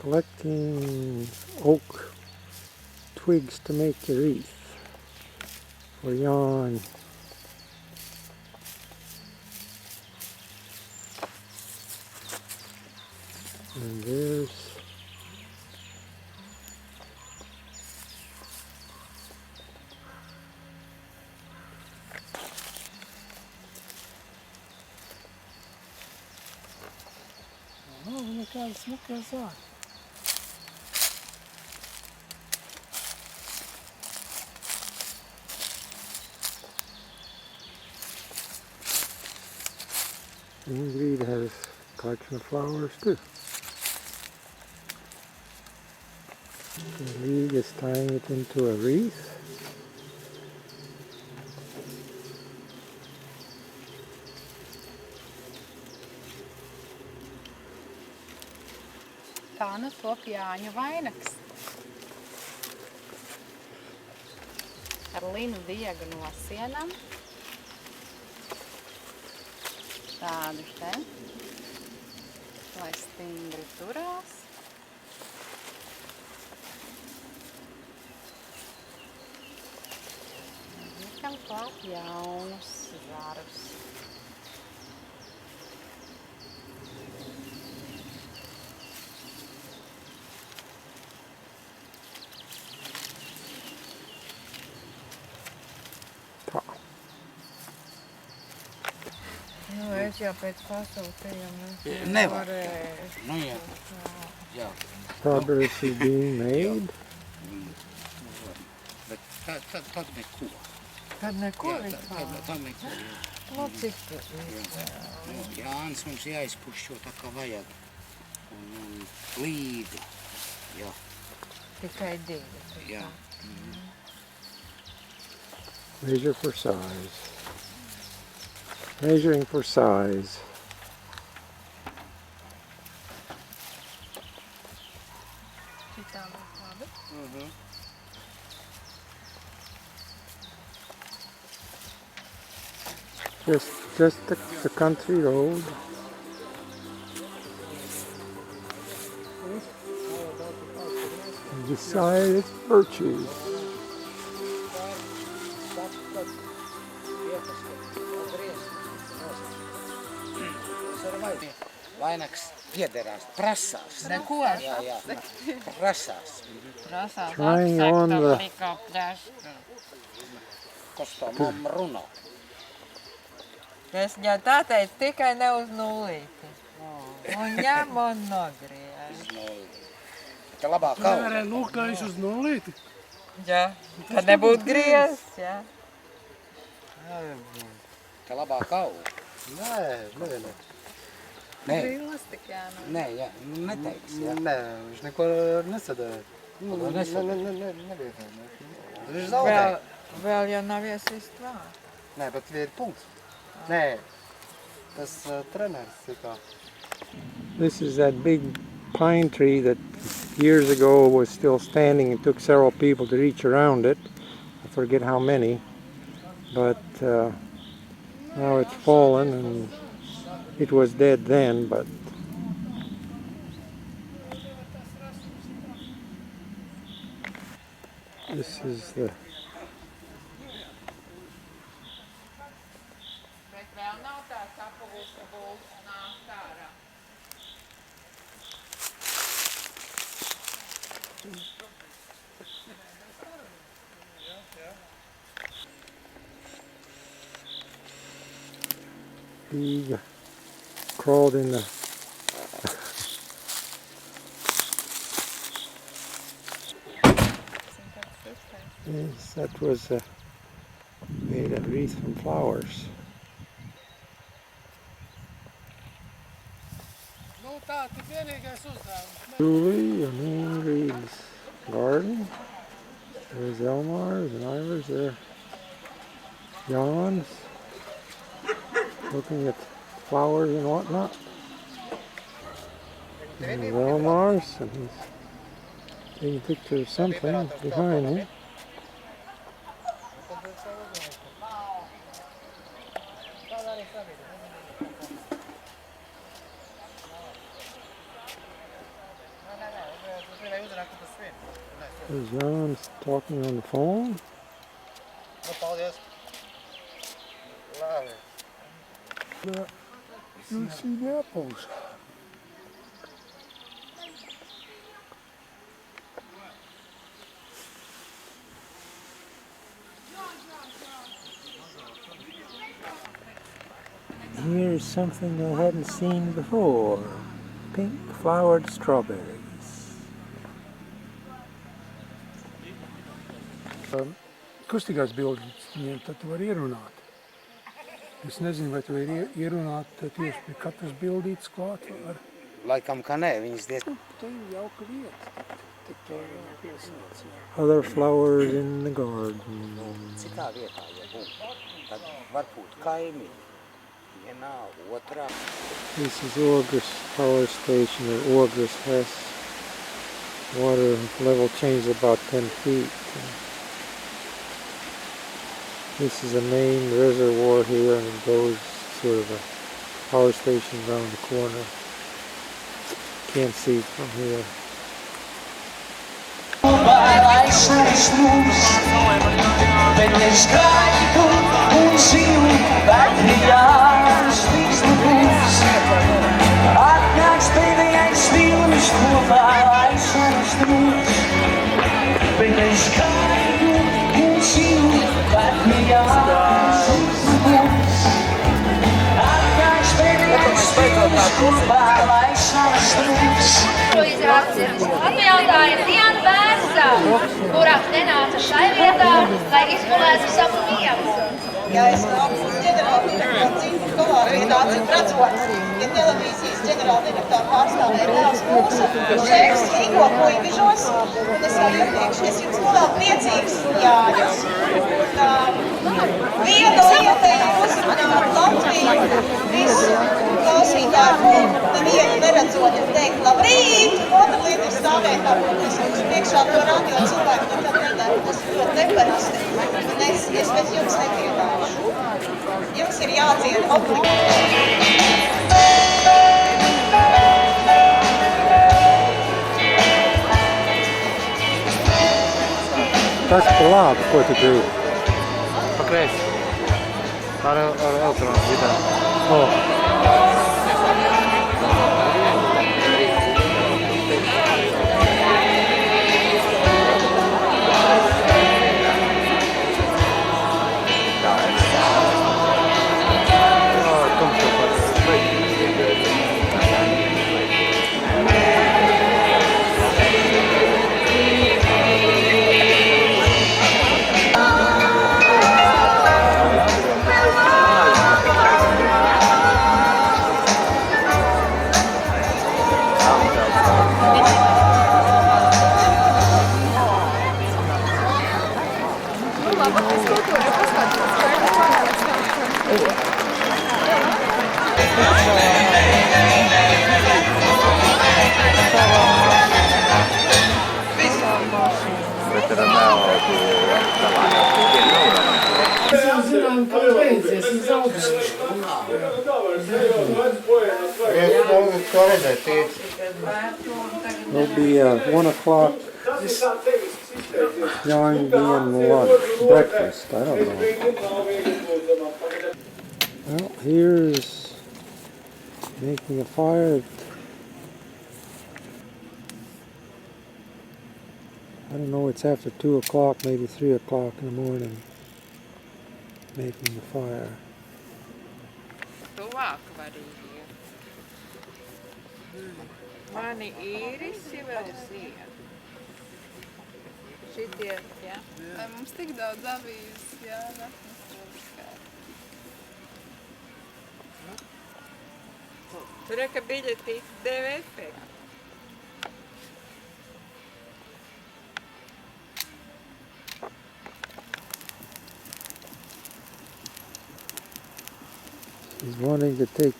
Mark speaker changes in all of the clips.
Speaker 1: Collecting oak twigs to make a wreath for yarn. And there's
Speaker 2: nekādas smukas zāles.
Speaker 1: Ingrid has a collection of flowers too. Ingrid is tying it into a wreath.
Speaker 3: Tā nu top Jāņa vainags. Ar linu diegu nosienam. Tādu te. Lai stingri turās. Likam klāt jaunus zarus.
Speaker 2: Nu, es jau pēc pasūtījuma
Speaker 4: nevarēju. Nu, jā.
Speaker 1: Progress is being made.
Speaker 4: Bet tad neko.
Speaker 2: Tad neko vispār?
Speaker 4: Tad neko.
Speaker 2: Nu, cik tu vispār?
Speaker 4: Jānis mums jāizpušķo tā kā vajag. Un līga. Jā.
Speaker 2: Tikai divi.
Speaker 4: Jā.
Speaker 1: Measure for size. Measuring for size.
Speaker 2: Šitā būs labi.
Speaker 1: Just the country road. And decided birches.
Speaker 4: Vainags piederās, prasās.
Speaker 2: Neko?
Speaker 4: Jā, prasās.
Speaker 2: Prasās
Speaker 1: Trying on the
Speaker 2: tikā pļaška.
Speaker 4: Kas tā mamma runā?
Speaker 2: Es jau tā teicu, tikai ne uz nulīti. Un ņem un nogriez.
Speaker 4: Tā labāk kaut.
Speaker 5: Nevarēja lūkājis uz nulīti.
Speaker 2: Jā, tad nebūtu griezts, jā.
Speaker 4: Tā labāk kaut.
Speaker 5: Nē.
Speaker 3: Brilles tik jānāk.
Speaker 4: Nē, jā, neteiks, jā.
Speaker 5: Nē, viņš neko nesadēja. Nevietē. Viņš
Speaker 2: Vēl,
Speaker 5: zaudēja.
Speaker 2: vēl jau nav iesist vēl.
Speaker 5: Nē, bet vieta punkts. Nē, tas treneris ir kā.
Speaker 1: This is that big pine tree that years ago was still standing. It took several people to reach around it. I forget how many. But now it's fallen, and it was dead then, but this is the
Speaker 2: Bet vēl nav tā sapuvusi būs nākt ārā.
Speaker 1: pig crawled in the yes, that was made a wreath from flowers.
Speaker 5: Nu tā, tik vienīgais uzdevums.
Speaker 1: Julie and Ingrid's garden. There's Elmar's and Ivar's there. Jan's looking at flowers and whatnot. And Elmar's, and he's taking a picture of something behind him. There's Jan's talking on the phone.
Speaker 5: Nu, paldies. Labi.
Speaker 1: You'll see the apples. Here's something I hadn't seen before. Pink flowered strawberries.
Speaker 6: Kustīgās bildes, viņiem tad tu var ierunāt. Es nezinu, vai tu vari ierunāt tieši pie katras bildītes klāt.
Speaker 4: Laikam, ka nē, viņas diezgan.
Speaker 6: Tā ir jauka vieta. Tik to piesāc.
Speaker 1: Other flowers in the garden.
Speaker 4: Citā vietā, ja būtu, tad varbūt kaimiņi. Vienā, otrā.
Speaker 1: This is Orgris power station, or Orgris has water level changed about 10 feet. This is the main reservoir here, and it goes sort of a power station around the corner. Can't see it from here.
Speaker 7: Atjautāja dienu bērns, kurās nenāca šai vietā, lai izgulētu savu miegu.
Speaker 8: Ja es nāku uz ģenerāldirektoru citu kolārītu acīm redzot, ja televīzijas ģenerāldirektoru pārstāvēja Lēls Mūsa, šeiks Ingo Puivižos, un es jau iepriekš, es jums novēlu priecīgs Jāņus. Viena lieta ir uzrunāt Latviju, visu klausītāju, nevienu neredzot un teikt labrīt, un otra lieta ir stāvēt apmūs, un priekšā to radio cilvēku nekad nedara, tas ir ļoti neparasti, un es pēc jums nepiedāšu. Jums ir jādzied
Speaker 1: Tas pa labi, ko tu gribi?
Speaker 5: Pa kreisi. Ar elektronas gitāru.
Speaker 1: Oh. It'll be 1 o'clock John being lunch, breakfast, I don't know. Well, here's making a fire. I don't know, it's after 2 o'clock, maybe 3 o'clock in the morning, making the fire.
Speaker 2: Tuvāk var iet. Mani īrisi vēl siena. Šitie, jā.
Speaker 3: Vai mums tik daudz avīzes, jā,
Speaker 2: Tur ir, ka biļetīte deva efektu.
Speaker 1: He's wanting to take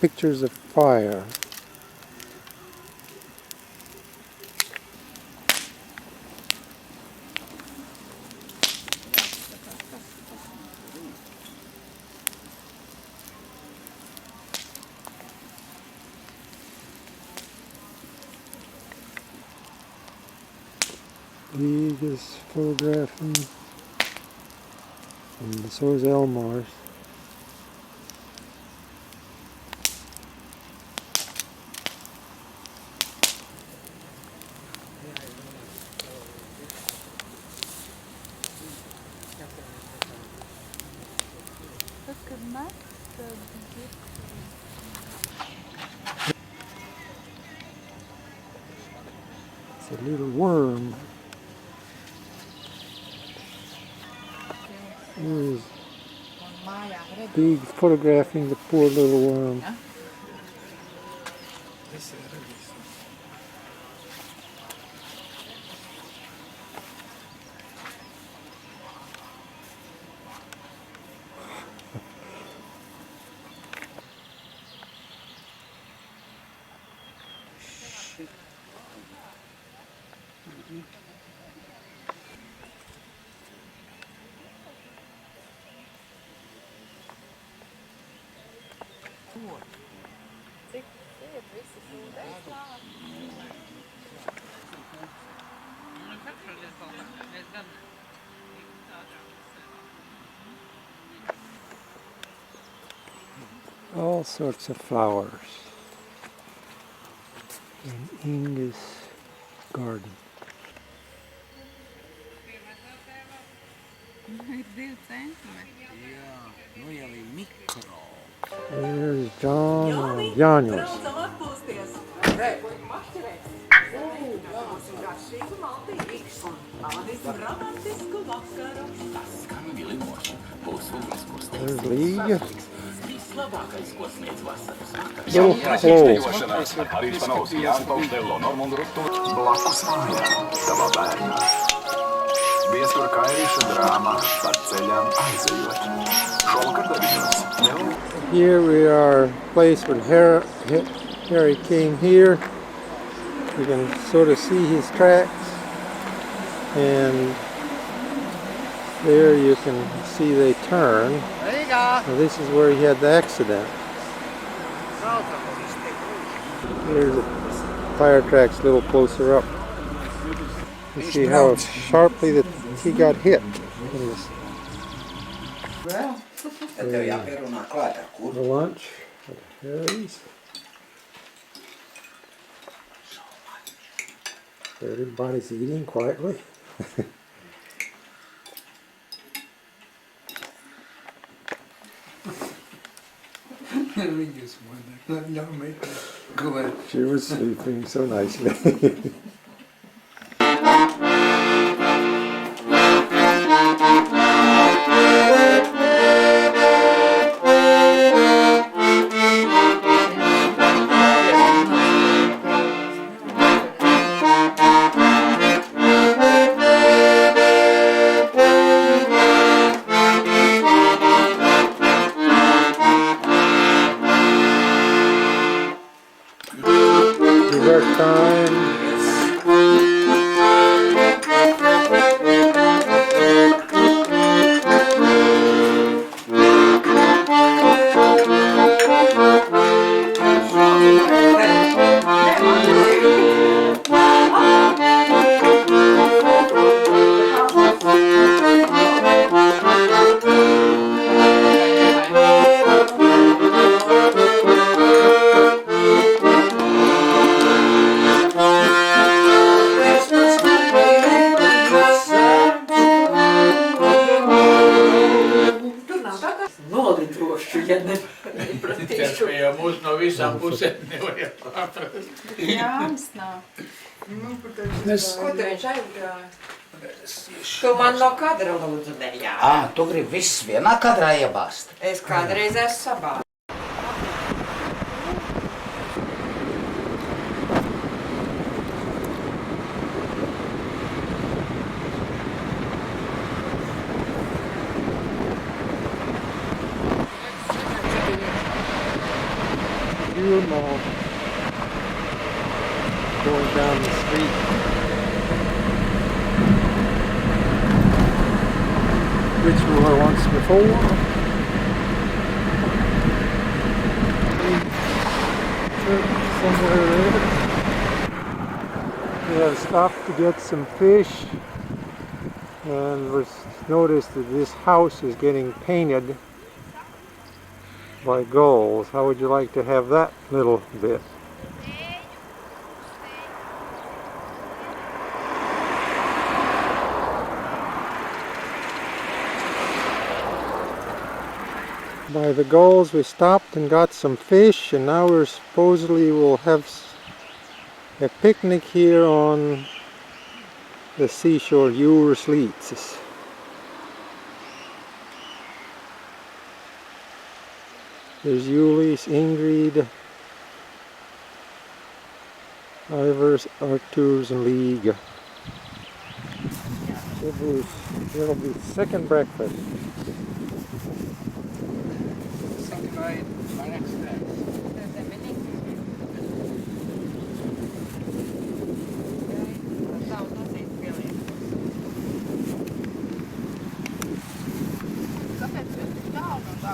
Speaker 1: pictures of fire. He is photographing, and so is Elmar's. It's a little worm. Here's Big photographing the poor little worm. All sorts of flowers in Inge's garden. There's John and Jāņos. There's Līga. Little flow.
Speaker 9: Blakus mājām, tavā bērnā. Viestura kairīša drāmā par ceļām aizejot. Šovakar 9.
Speaker 1: Here we are, place where Harry came here. You can sort of see his tracks, and there you can see they turn.
Speaker 5: There you go.
Speaker 1: So this is where he had the accident. Here's the tire tracks a little closer up. You see how sharply that he got hit. The lunch at Harry's. Everybody's eating quietly.
Speaker 6: We just wondered, let young make it go ahead.
Speaker 1: She was sleeping so nicely. Dessert time.
Speaker 10: Mūs no visām pusēm nevajag atrast.
Speaker 3: Jānis nav.
Speaker 2: Ko tu viņš aizgāja? Tu man no kadra lūdzu nejā.
Speaker 4: Tu gribi viss vienā kadrā iebāzt?
Speaker 2: Es kādreiz esmu sabā.
Speaker 1: Mall going down the street. Which we were once before. Somewhere there. We have stopped to get some fish, and was noticed that this house is getting painted by gulls. How would you like to have that little bit? By the gulls we stopped and got some fish, and now we're supposedly will have a picnic here on the seashore Jūras. There's Julius, Ingrid, Ivers, Arturs, and Liga. It'll be second breakfast.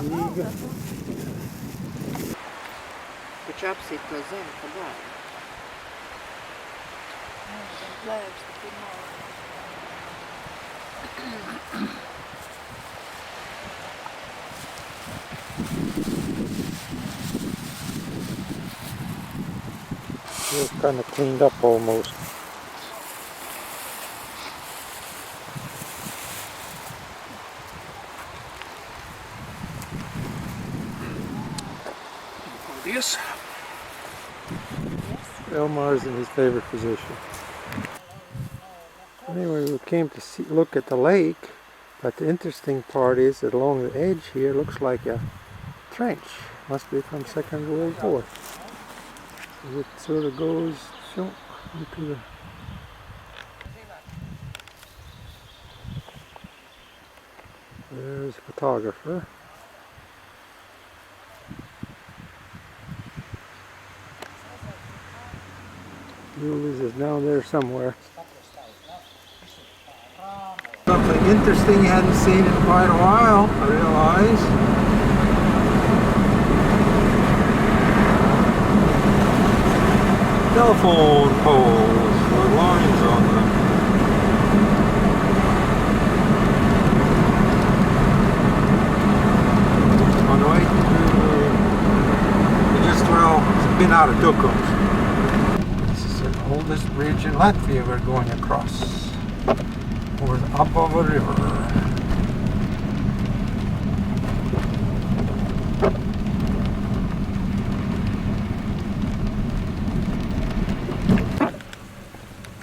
Speaker 1: Liga.
Speaker 2: Taču apsīt to zemi pa galu.
Speaker 1: It's kind of cleaned up almost.
Speaker 6: Yes.
Speaker 1: Elmar's in his favorite position. Anyway, we came to look at the lake, but the interesting part is that along the edge here looks like a trench. Must be from Second World War. It sort of goes into the... There's a photographer. Julius is down there somewhere. Something interesting you hadn't seen in quite a while, I realize. Telephone poles with lines on them. On the way to just been out of Tukums. This is the oldest bridge in Latvia we're going across. Over the Abava River.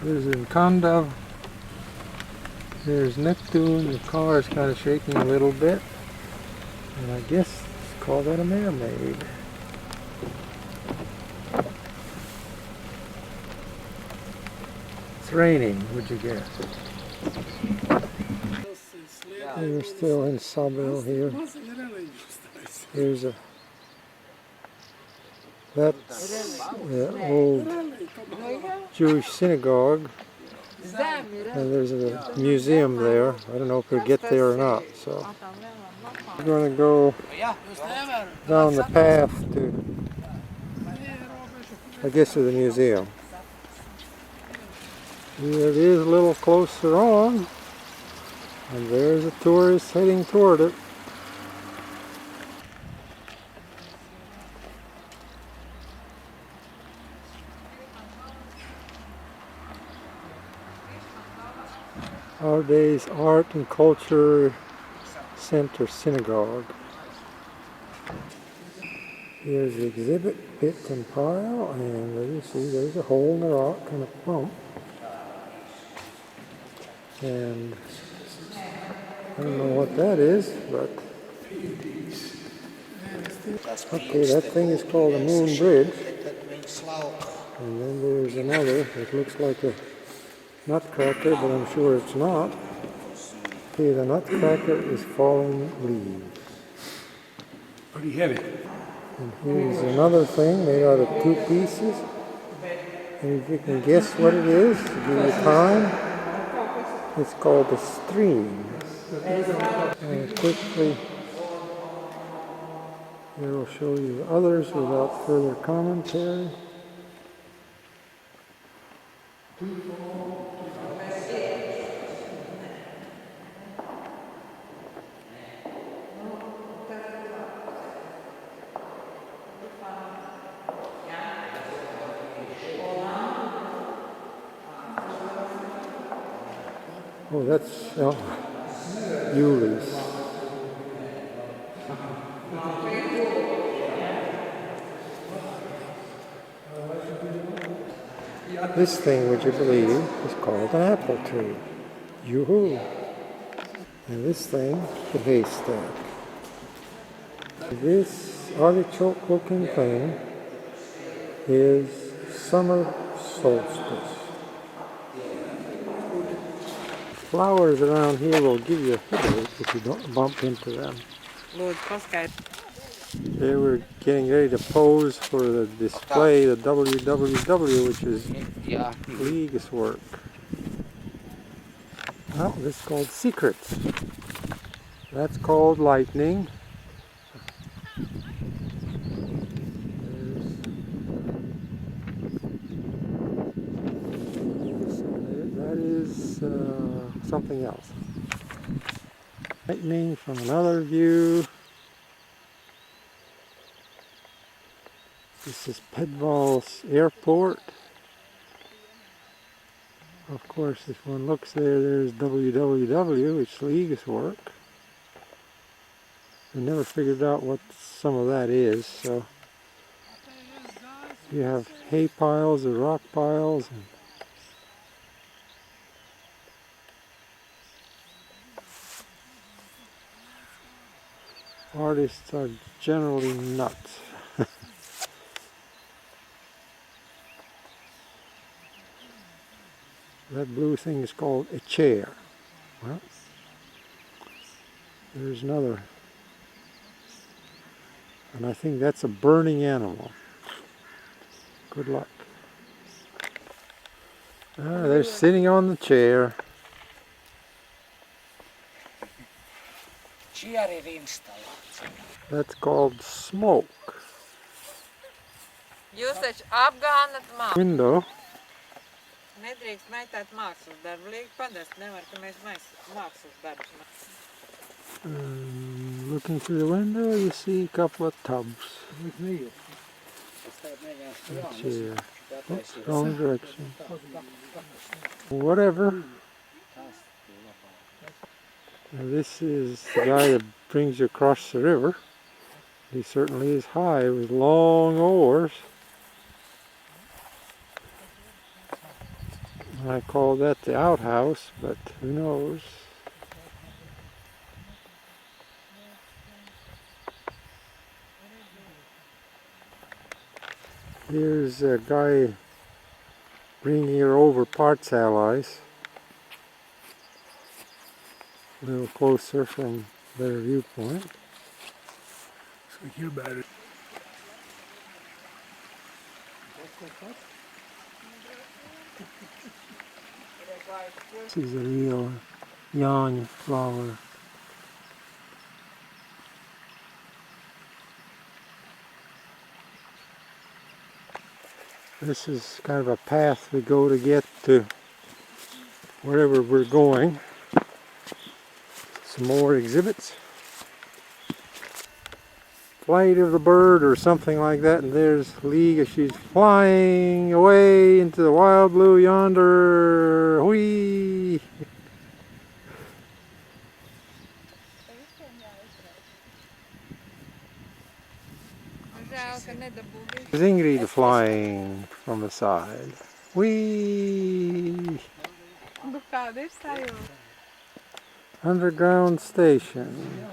Speaker 1: There's Inkandav. There's Neptune. The car is kind of shaking a little bit. And I guess let's call that a mermaid. It's raining, would you guess? We're still in Sabel here. Here's that's the old Jewish synagogue. And there's a museum there. I don't know if we'll get there or not. So we're going to go down the path to, I guess, to the museum. Here it is a little closer on. And there's a tourist heading toward it. Our Day's Art and Culture Center Synagogue. Here's the exhibit, pit and pile, and you see there's a hole in the rock and a pump. And I don't know what that is, but okay, that thing is called a Moon Bridge. And then there's another that looks like a nutcracker, but I'm sure it's not. Okay, the nutcracker is falling leaves.
Speaker 6: Pretty heavy.
Speaker 1: And here's another thing made out of two pieces. And if you can guess what it is, to give you time, it's called a stream. And quickly, here I'll show you the others without further commentary. Oh, that's Yuli's. This thing, would you believe, is called an apple tree. Yoo-hoo! And this thing, the haystack. This artichoke-looking thing is summer solstice. Flowers around here will give you a headache if you don't bump into them.
Speaker 2: Lūdzu, paskaidro.
Speaker 1: They were getting ready to pose for the display, the WWW, which is League's work. Oh, this is called Secrets. That's called Lightning. That is something else. Lightning from another view. This is Pedval's airport. Of course, if one looks there, there's WWW, which is League's work. I never figured out what some of that is, so you have hay piles or rock piles. And artists are generally nuts. That blue thing is called a chair. Well, there's another. And I think that's a burning animal. Good luck. Ah, they're sitting on the chair. That's called smoke.
Speaker 2: Jūs taču apgānat mākslu.
Speaker 1: Window.
Speaker 2: Nedrīkst meitāt mākslas darbu. Liek padast, nevar, ka mēs mākslas darbus.
Speaker 1: Looking through the window, you see a couple of tubs. Chair. Oops, wrong direction. Whatever. Now this is the guy that brings you across the river. He certainly is high with long oars. I call that the outhouse, but who knows? Here's a guy bringing her over parts allies. A little closer from their viewpoint.
Speaker 6: So hear about it.
Speaker 1: This is a real yawn flower. This is kind of a path we go to get to wherever we're going. Some more exhibits. Flight of the bird or something like that, and there's Liga. She's flying away into the wild blue yonder. Whee! There's Ingrid flying from the side. Whee! Underground station.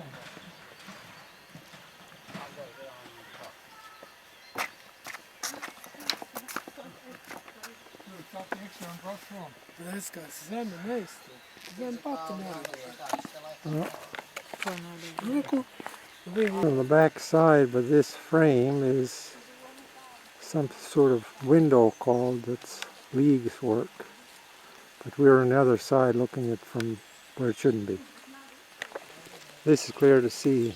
Speaker 1: On the back side, but this frame is some sort of window called that's League's work. But we're on the other side looking at from where it shouldn't be. This is clear to see.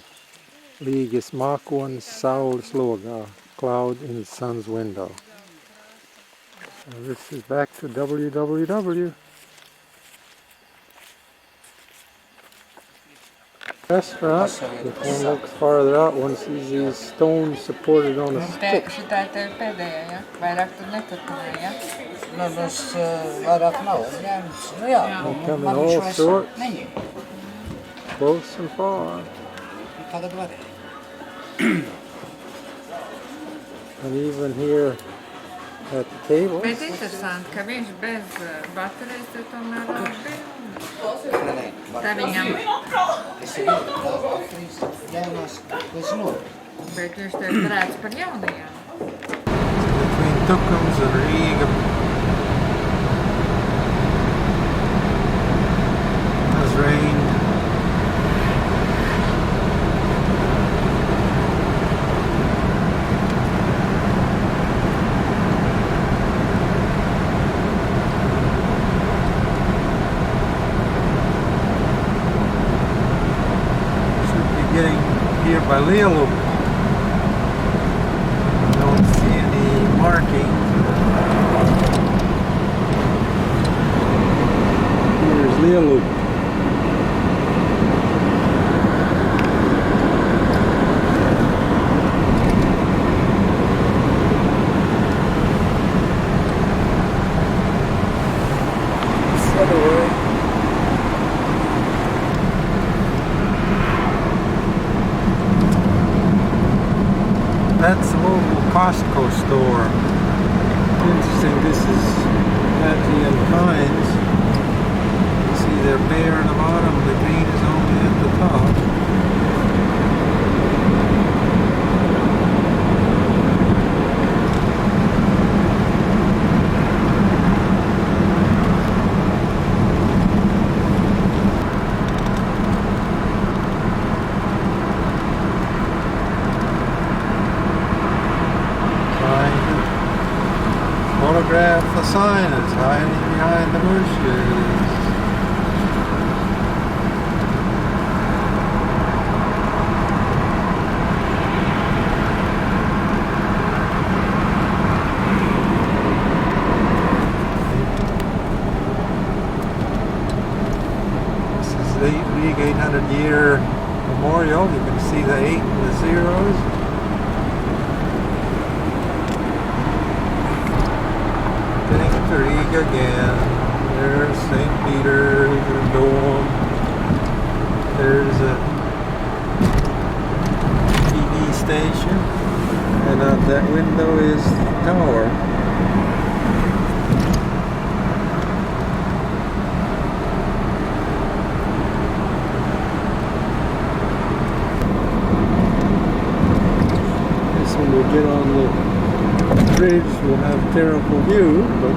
Speaker 1: Līgas mākonis saules logā, cloud in the sun's window. Well, this is back to www. Restaurant. If one looks farther out, one sees these stones supported on a stick.
Speaker 2: Šitā te ir pēdējā, ja? Vairāk tur neturpināja, ja?
Speaker 4: Nu, tas vairāk nav ņemts. Nu jā,
Speaker 1: They
Speaker 4: nu,
Speaker 1: come in
Speaker 4: man
Speaker 1: all
Speaker 4: viņš vairs
Speaker 1: sorts,
Speaker 4: neņem.
Speaker 1: close and far.
Speaker 4: Tagad varēja.
Speaker 1: And even here at the table,
Speaker 2: Bet interesanti, ka viņš bez baterijas te tomēr labi.
Speaker 4: Nē, nē,
Speaker 2: Tā viņam,
Speaker 4: tas ir baterijas jaunās līdz nulli.
Speaker 2: bet viņš te ir drēts par jaunajām.
Speaker 1: between Tukums and Riga. It has rained. Getting here by Lielu. Don't see any marking. Here's Lielu. This other way. That's the local Costco store. Interesting, this is Latvia and Henins. You see they're bare in the bottom, the green is only at the top. Photograph the sign that's hiding behind the bushes. This is the Riga 800-year memorial. You can see the 8 and the zeros. Riga again. There's St. Peter, the dome. There's a TV station, and out that window is the tower. Guess when we get on the bridge, we'll have a terrible view, but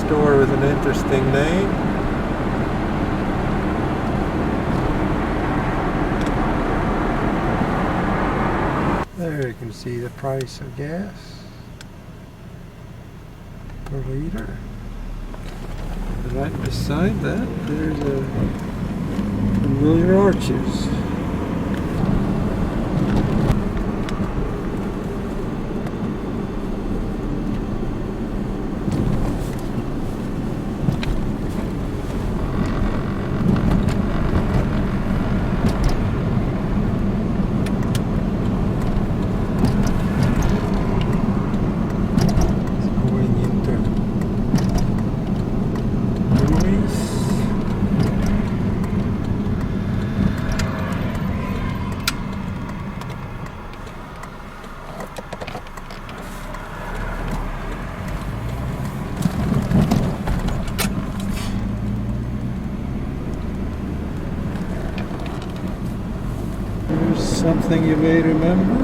Speaker 1: store with an interesting name. There you can see the price of gas per liter. The Right beside that, there's a familiar arches. Here's something you may remember.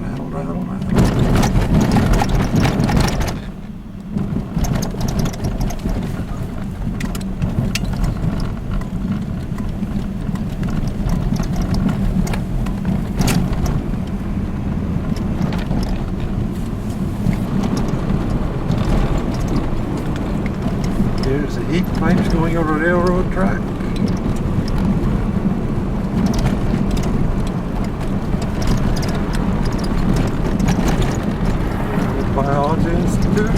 Speaker 1: Rattle, rattle, rattle. There's the heat pipes going over a railroad track. Biology Institute.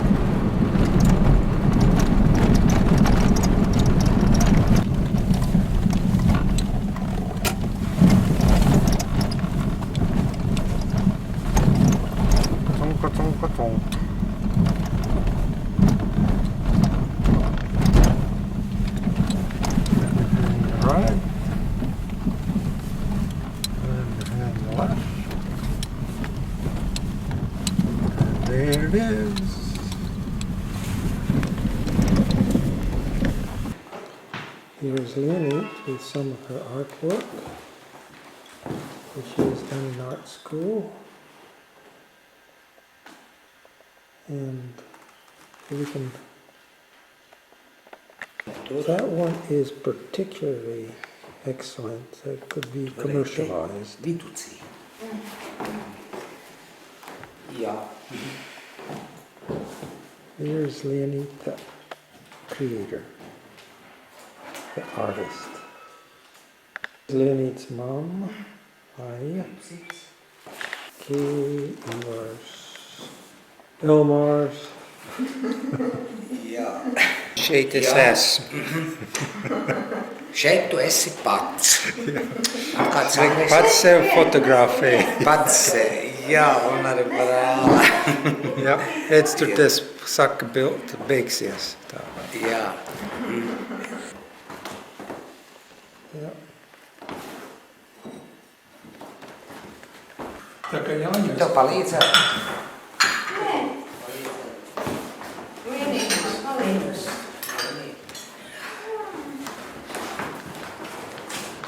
Speaker 1: Ka-tong. Right. And left. And there it is. Here's Lenny with some of her artwork, which she has done in art school. And we can. That one is particularly excellent. It could be commercialized.
Speaker 4: Viduci. Yeah.
Speaker 1: Here's Leonid, the creator, the artist. Leonid's mom, Maria. Okay, Elmar's.
Speaker 4: Jā. Šeit es esmu. Šeit tu esi pats. Kāds
Speaker 1: Pats sev fotografē.
Speaker 4: Pats, jā, un arī brāli.
Speaker 1: Jā, ēc tur tas saka, beigsies. Tā.
Speaker 4: Jā.
Speaker 1: Jā.
Speaker 6: Tā kā Jāņas.
Speaker 4: Tev palīdzētu?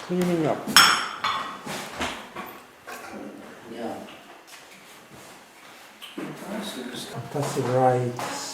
Speaker 1: Cleaning up.
Speaker 4: Jā.
Speaker 1: Tas ir raids.